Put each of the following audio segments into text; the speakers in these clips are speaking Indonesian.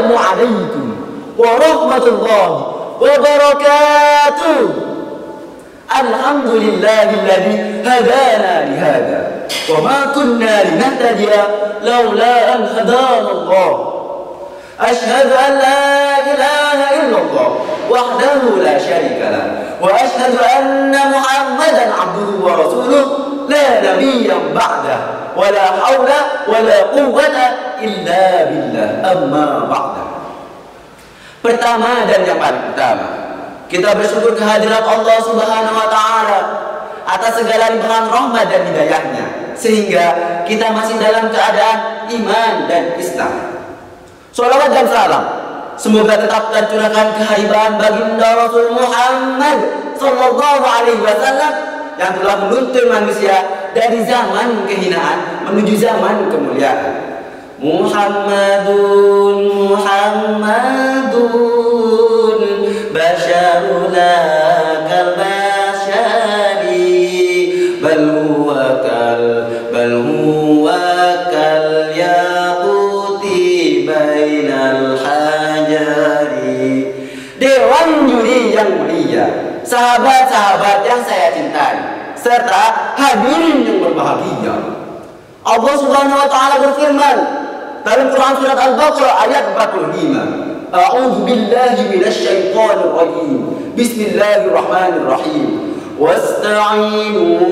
Assalamualaikum warahmatullahi wabarakatuh. Alhamdulillahilladzi hadana lihada wa ma kunna linahtadiya laula an hadana Allah. Asyhadu an la ilaha illallah wahdahu la syarika lah wa asyhadu anna Muhammadan abduhu wa rasuluh la nabiyyan ba'dah wa la haula wa la quwwata illa billah amma ba'dah. Pertama dan yang paling utama, kita bersyukur kehadirat Allah Subhanahu wa taala atas segala limpahan rahmat dan hidayahnya sehingga kita masih dalam keadaan iman dan Islam. Salawat dan salam semoga tetap tercurahkan kehaiban baginda Rasul Muhammad sallallahu alaihi wasallam yang telah menuntun manusia dari zaman kehinaan menuju zaman kemuliaan. Muhammadun basyaruna kal basyari bal huwa kal yaquti bainal hajari. Dewan juri yang mulia, sahabat-sahabat yang saya cintai, serta hadirin yang berbahagia, Allah Subhanahu wa taala berfirman dalam Quran surat Al-Baqarah ayat 45, A'udzu billahi minasy syaithanir rajim. Bismillahirrahmanirrahim. Wasta'inu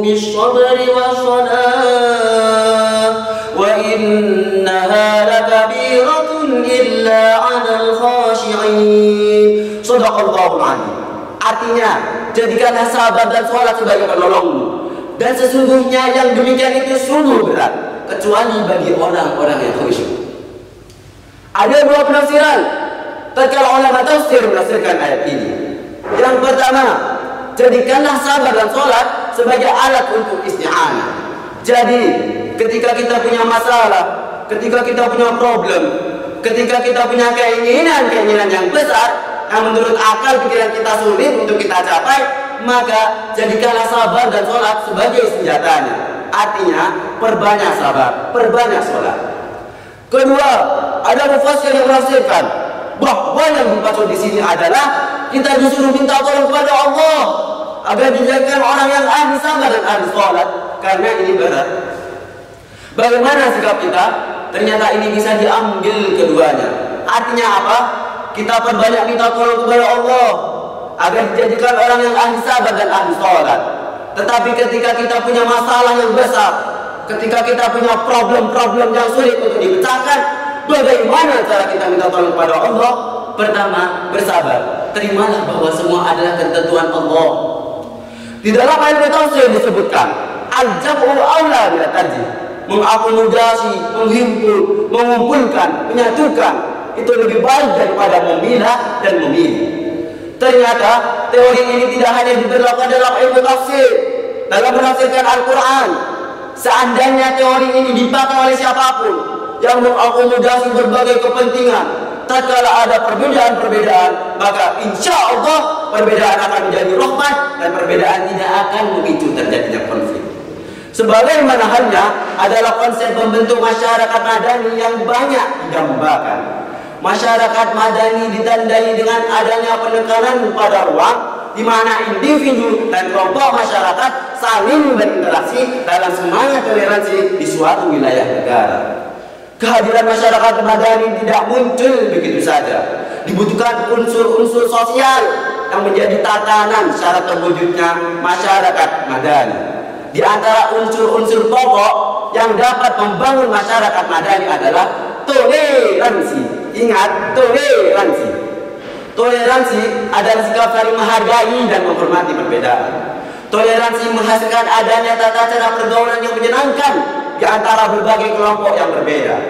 bis-sabri was-salah wa innaha lakabiratun illa 'alal khashi'in. Shadaqallahul 'azim. Artinya, jadikanlah sabar dan salat sebagai penolongmu. Dan sesungguhnya yang demikian itu sungguh berat, kecuali bagi orang-orang yang khusyuk. Ada dua penafsiran tatkala ulama tafsir menafsirkan ayat ini. Yang pertama, jadikanlah sabar dan sholat sebagai alat untuk isti'anah. Jadi, ketika kita punya masalah, ketika kita punya problem, ketika kita punya keinginan yang besar, yang menurut akal pikiran kita sulit untuk kita capai, maka jadikanlah sabar dan sholat sebagai senjatanya. Artinya, perbanyak sabar, perbanyak sholat. Kedua, ada mufassir yang menafsirkan bahwa yang dimaksud di sini adalah kita disuruh minta tolong kepada Allah agar dijadikan orang yang ahli sabar dan ahli sholat, karena ini berat. Bagaimana sikap kita? Ternyata ini bisa diambil keduanya. Artinya apa? Kita perbanyak minta tolong kepada Allah agar dijadikan orang yang ahli sabar dan ahli sholat. Tetapi ketika kita punya masalah yang besar, ketika kita punya problem-problem yang sulit untuk dipecahkan, bagaimana cara kita minta tolong kepada Allah? Pertama, bersabar. Terimalah bahwa semua adalah ketentuan Allah. Di dalam ayat tafsir disebutkan, al-jam'u aula bila tarjih. Mengakomodasi, menghimpun, mengumpulkan, menyatukan, itu lebih baik daripada memilah dan memilih. Ternyata teori ini tidak hanya diberlakukan dalam ilmu tafsir, dalam menafsirkan Al-Quran. Seandainya teori ini dipakai oleh siapapun yang mengakomodasi berbagai kepentingan, tatkala ada perbedaan-perbedaan, maka insya Allah perbedaan akan menjadi rahmat dan perbedaan tidak akan memicu terjadinya konflik. Sebagaimana halnya adalah konsep membentuk masyarakat madani yang banyak didambakan. Masyarakat madani ditandai dengan adanya penekanan pada ruang di mana individu dan kelompok masyarakat saling berinteraksi dalam semangat toleransi di suatu wilayah negara. Kehadiran masyarakat madani tidak muncul begitu saja. Dibutuhkan unsur-unsur sosial yang menjadi tatanan syarat terwujudnya masyarakat madani. Di antara unsur-unsur pokok yang dapat membangun masyarakat madani adalah toleransi. Ingat, toleransi. Toleransi adalah sikap saling menghargai dan menghormati perbedaan. Toleransi menghasilkan adanya tata cara pergaulan yang menyenangkan di antara berbagai kelompok yang berbeda.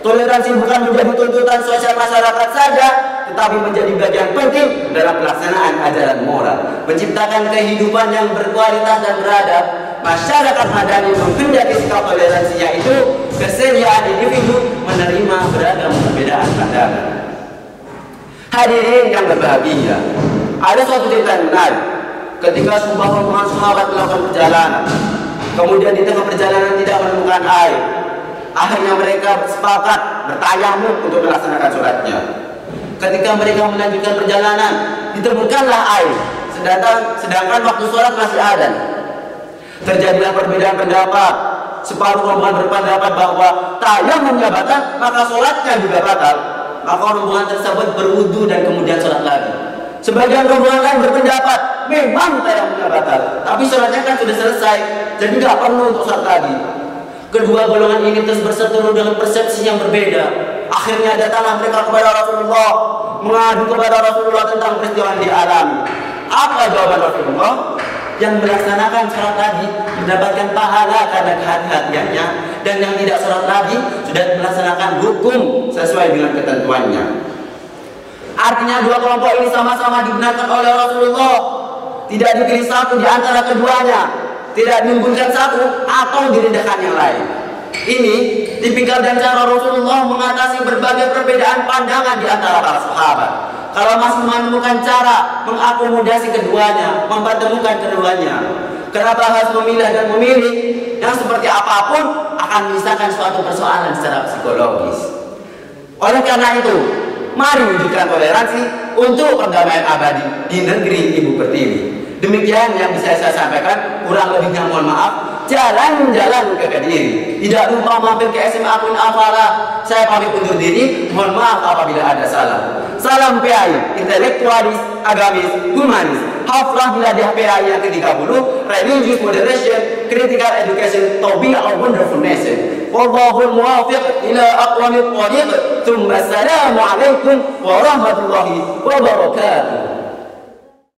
Toleransi bukan menjadi tuntutan sosial masyarakat saja, tetapi menjadi bagian penting dalam pelaksanaan ajaran moral, menciptakan kehidupan yang berkualitas dan beradab. Masyarakat madani menghendaki sikap toleransi, yaitu kesediaan individu menerima beragam perbedaan pandangan. Hadirin yang berbahagia, ada suatu cerita yang menarik. Ketika sebuah rombongan sahabat melakukan perjalanan, kemudian di tengah perjalanan tidak menemukan air. Akhirnya mereka sepakat bertayamum untuk melaksanakan sholatnya. Ketika mereka melanjutkan perjalanan, ditemukanlah air, sedangkan waktu sholat masih ada. Terjadilah perbedaan pendapat. Separuh rombongan berpendapat bahwa tayamumnya batal, maka sholatnya juga batal. Maka rombongan tersebut berwudu dan kemudian sholat lagi. Sebagian rombongan lain berpendapat memang tayamumnya batal, tapi sholatnya kan sudah selesai, jadi nggak perlu untuk sholat lagi. Kedua golongan ini terus berseteru dengan persepsi yang berbeda. Akhirnya datanglah mereka kepada Rasulullah, mengadu kepada Rasulullah tentang peristiwa yang dialami. Apa jawaban Rasulullah? Yang melaksanakan sholat tadi mendapatkan pahala karena kehati-hatiannya, dan yang tidak sholat tadi sudah melaksanakan hukum sesuai dengan ketentuannya. Artinya dua kelompok ini sama-sama dibenarkan oleh Rasulullah. Tidak dipilih satu di antara keduanya, tidak diunggulkan satu atau direndahkan yang lain. Ini tipikal dan cara Rasulullah mengatasi berbagai perbedaan pandangan di antara para sahabat. Kalau masih menemukan cara mengakomodasi keduanya, mempertemukan keduanya, kenapa harus memilah dan memilih? Yang seperti apapun akan menyisakan suatu persoalan secara psikologis. Oleh karena itu, mari wujudkan toleransi untuk perdamaian abadi di negeri Ibu Pertiwi. Demikian yang bisa saya sampaikan, kurang lebihnya mohon maaf. Jalan-jalan ke Kediri, tidak lupa mampir ke SMA Queen Afala. Saya pamit undur diri, mohon maaf apabila ada salah. Salam PAI, intelektualis, agamis, humanis. Haflah Miladiah PAI yang ke-30, Religious Moderation, Critical Education, to be a wonderful nation. Wallahul muwafiq ila aqwamit thariq. Tsumma assalamu alaikum warahmatullahi wabarakatuh.